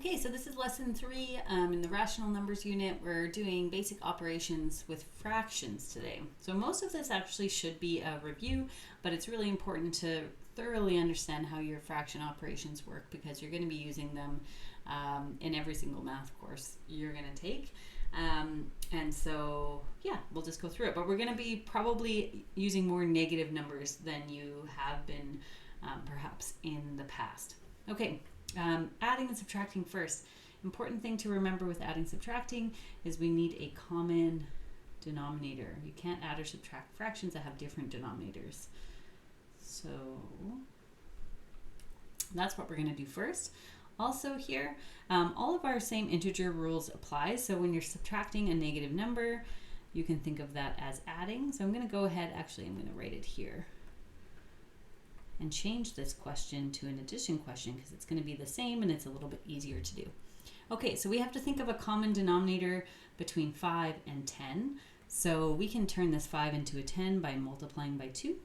Okay, so this is lesson 3 in the rational numbers unit. We're doing basic operations with fractions today. So most of this actually should be a review, but it's really important to thoroughly understand how your fraction operations work because you're going to be using them in every single math course you're going to take. And so, yeah, we'll just go through it. But we're going to be probably using more negative numbers than you have been perhaps in the past. Okay. Adding and subtracting first. Important thing to remember with adding and subtracting is we need a common denominator. You can't add or subtract fractions that have different denominators. So that's what we're going to do first. Also here, all of our same integer rules apply. So when you're subtracting a negative number, you can think of that as adding. So I'm going to go ahead, actually I'm going to write it here and change this question to an addition question because it's going to be the same and it's a little bit easier to do. Okay, so we have to think of a common denominator between 5 and 10. So we can turn this 5 into a 10 by multiplying by 2.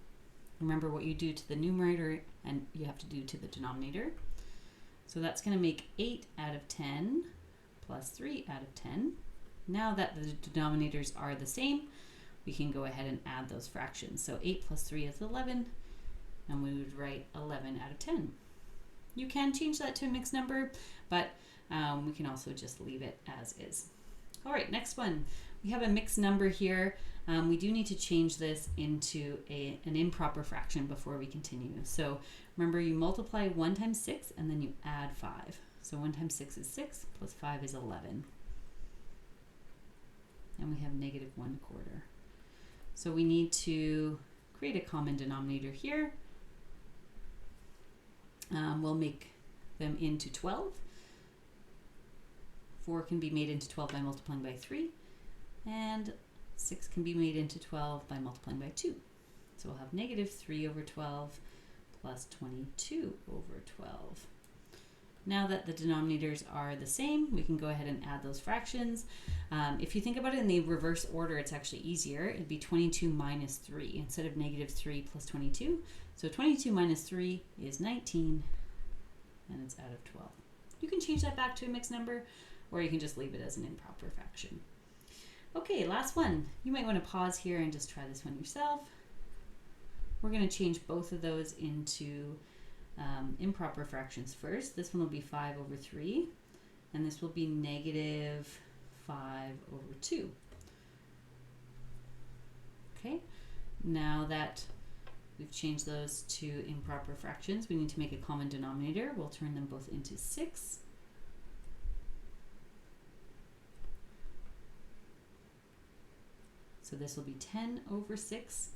Remember what you do to the numerator and you have to do to the denominator. So that's going to make 8 out of 10 plus 3 out of 10. Now that the denominators are the same, we can go ahead and add those fractions. So 8 plus 3 is 11. And we would write 11 out of 10. You can change that to a mixed number, but we can also just leave it as is. All right, next one. We have a mixed number here. We do need to change this into an improper fraction before we continue. So remember, you multiply 1 times 6 and then you add 5. So 1 times 6 is 6 plus 5 is 11. And we have negative 1/4. So we need to create a common denominator here. We'll make them into 12. 4 can be made into 12 by multiplying by 3. And 6 can be made into 12 by multiplying by 2. So we'll have negative 3 over 12 plus 22 over 12. Now that the denominators are the same, we can go ahead and add those fractions. If you think about it in the reverse order, it's actually easier. It'd be 22 minus 3 instead of negative 3 plus 22. So 22 minus 3 is 19, and it's out of 12. You can change that back to a mixed number, or you can just leave it as an improper fraction. Okay, last one. You might want to pause here and just try this one yourself. We're going to change both of those into improper fractions first. This one will be 5 over 3, and this will be negative 5 over 2. Okay, now that we've changed those to improper fractions, we need to make a common denominator. We'll turn them both into 6. So this will be 10 over 6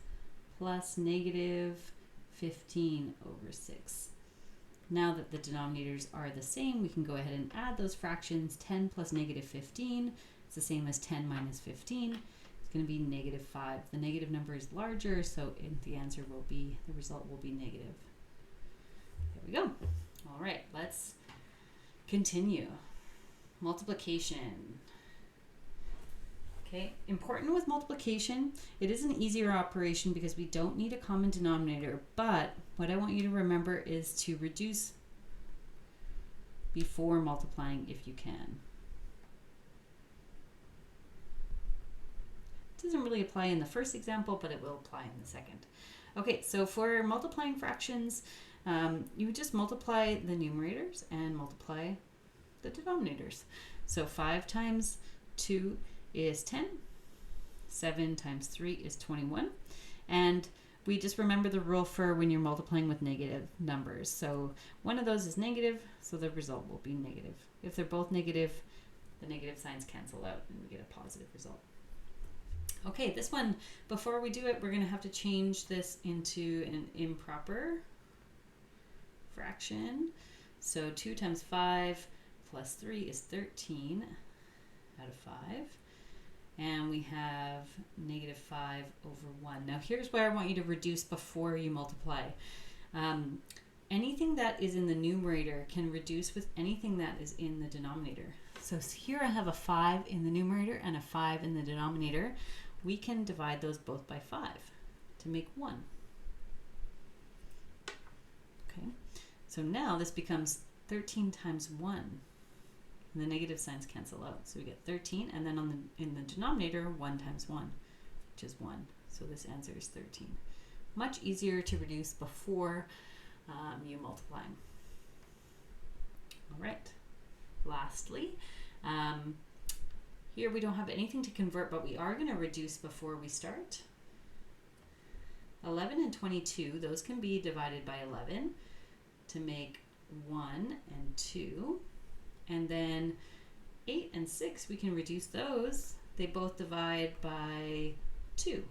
plus negative 15 over 6. Now that the denominators are the same, we can go ahead and add those fractions. 10 plus negative 15 is the same as 10 minus 15. It's going to be negative 5. The negative number is larger, so the answer will be, the result will be negative. There we go. All right, let's continue. Multiplication. Okay, important with multiplication, it is an easier operation because we don't need a common denominator, but what I want you to remember is to reduce before multiplying if you can. It doesn't really apply in the first example, but it will apply in the second. Okay, so for multiplying fractions, you would just multiply the numerators and multiply the denominators. So 5 times 2 is 10, 7 times 3 is 21, and we just remember the rule for when you're multiplying with negative numbers. So one of those is negative, so the result will be negative. If they're both negative, the negative signs cancel out and we get a positive result. Okay, this one, before we do it, we're going to have to change this into an improper fraction. So 2 times 5 plus 3 is 13 out of 5. And we have negative 5 over 1. Now here's where I want you to reduce before you multiply. Anything that is in the numerator can reduce with anything that is in the denominator. So here I have a 5 in the numerator and a 5 in the denominator. We can divide those both by 5 to make 1. Okay, so now this becomes 13 times 1 And the negative signs cancel out. So we get 13, and then in the denominator, 1 times 1, which is 1. So this answer is 13. Much easier to reduce before you multiply. All right. Lastly, here we don't have anything to convert, but we are going to reduce before we start. 11 and 22, those can be divided by 11 to make 1 and 2. And then 8 and 6, we can reduce those. They both divide by 2.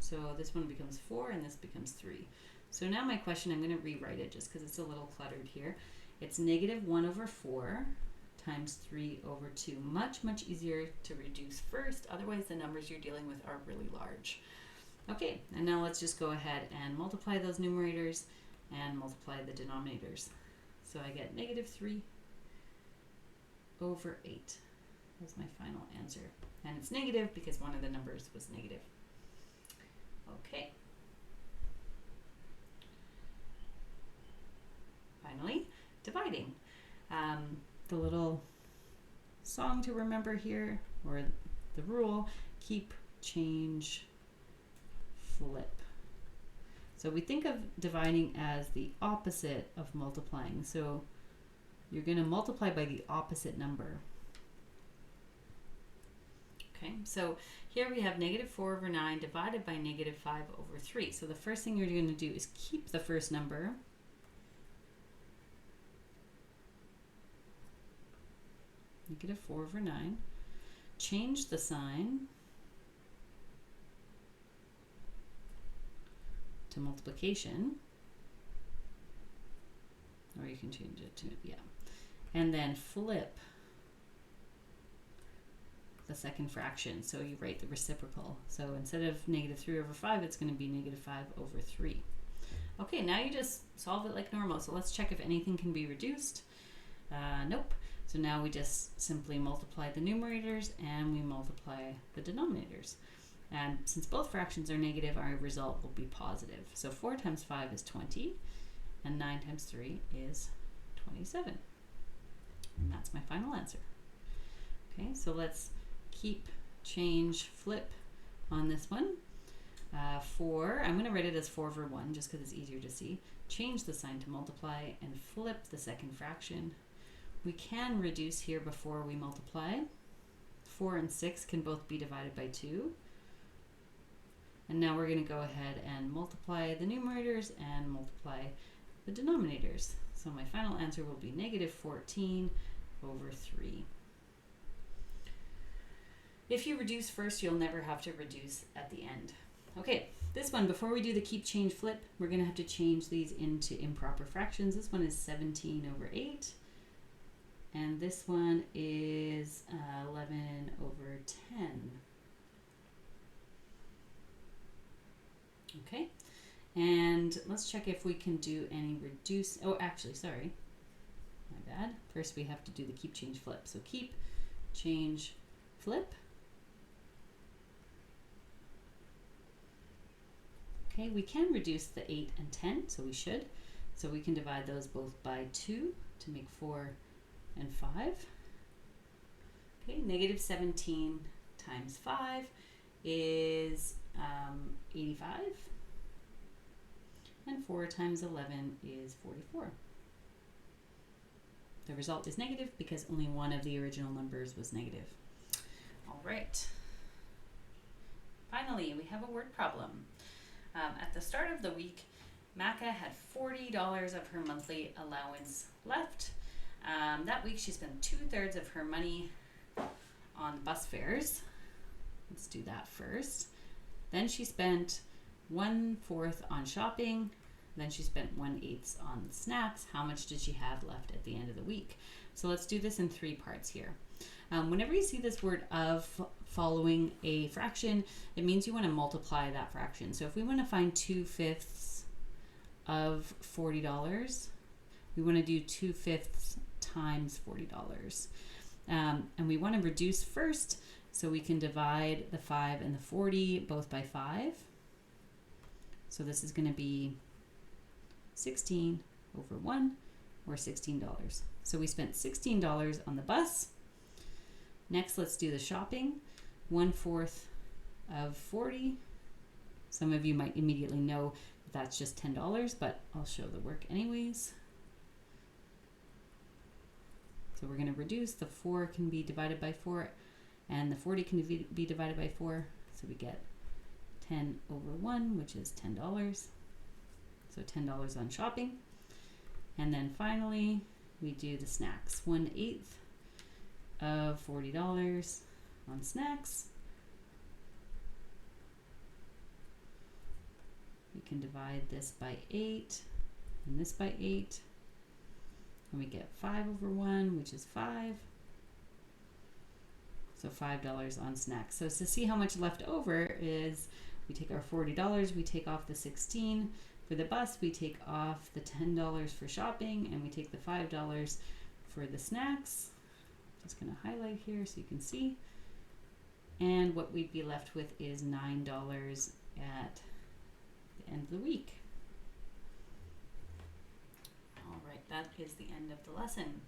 So this one becomes 4 and this becomes 3. So now my question, I'm going to rewrite it just because it's a little cluttered here. It's negative 1 over 4 times 3 over 2. Much, much easier to reduce first. Otherwise, the numbers you're dealing with are really large. Okay, and now let's just go ahead and multiply those numerators and multiply the denominators. So I get negative 3 over 8. That's my final answer. And it's negative because one of the numbers was negative. Okay. Finally, dividing. The little song to remember here, or the rule, keep, change, flip. So we think of dividing as the opposite of multiplying. So you're going to multiply by the opposite number. Okay, so here we have negative 4 over 9 divided by negative 5 over 3. So the first thing you're going to do is keep the first number. Negative 4 over 9. Change the sign to multiplication. Or you can change it to, yeah. And then flip the second fraction. So you write the reciprocal. So instead of negative 3 over 5, it's going to be negative 5 over 3. Okay, now you just solve it like normal. So let's check if anything can be reduced. Nope. So now we just simply multiply the numerators and we multiply the denominators. And since both fractions are negative, our result will be positive. So 4 times 5 is 20, and 9 times 3 is 27. And that's my final answer. Okay, so let's keep, change, flip on this one. 4, I'm going to write it as 4 over 1 just because it's easier to see. Change the sign to multiply and flip the second fraction. We can reduce here before we multiply. 4 and 6 can both be divided by 2. And now we're going to go ahead and multiply the numerators and multiply the denominators. So my final answer will be negative 14 over 3. If you reduce first, you'll never have to reduce at the end. Okay, this one, before we do the keep, change, flip, we're going to have to change these into improper fractions. This one is 17 over 8. And this one is 11 over 10. Okay, and let's check if we can do any reduce. Oh, actually, sorry, my bad. First, we have to do the keep, change, flip. So keep, change, flip. Okay, we can reduce the 8 and 10, so we should. So we can divide those both by 2 to make 4 and 5. Okay, negative 17 times 5 is 85. And 4 times 11 is 44. The result is negative because only one of the original numbers was negative. All right. Finally, we have a word problem. At the start of the week, Maka had $40 of her monthly allowance left. That week, she spent 2/3 of her money on bus fares. Let's do that first. Then she spent 1/4 on shopping. Then she spent 1/8 on snacks. How much did she have left at the end of the week? So let's do this in 3 parts here. Whenever you see this word of following a fraction, it means you want to multiply that fraction. So if we want to find 2/5 of $40, we want to do 2/5 times $40. And we want to reduce first, so we can divide the 5 and the 40 both by 5. So this is going to be 16 over 1, or $16. So we spent $16 on the bus, Next, let's do the shopping. 1/4 of 40. Some of you might immediately know that's just $10, but I'll show the work anyways. So we're going to reduce. The 4 can be divided by 4, and the 40 can be divided by 4. So we get 10 over 1, which is $10. So $10 on shopping. And then finally, we do the snacks. 1/8 of $40 on snacks. We can divide this by 8 and this by 8. And we get 5 over 1, which is 5. So $5 on snacks. So to see how much left over is, we take our $40, we take off the 16 for the bus, we take off the $10 for shopping, and we take the $5 for the snacks. Just going to highlight here so you can see. And what we'd be left with is $9 at the end of the week. All right, that is the end of the lesson.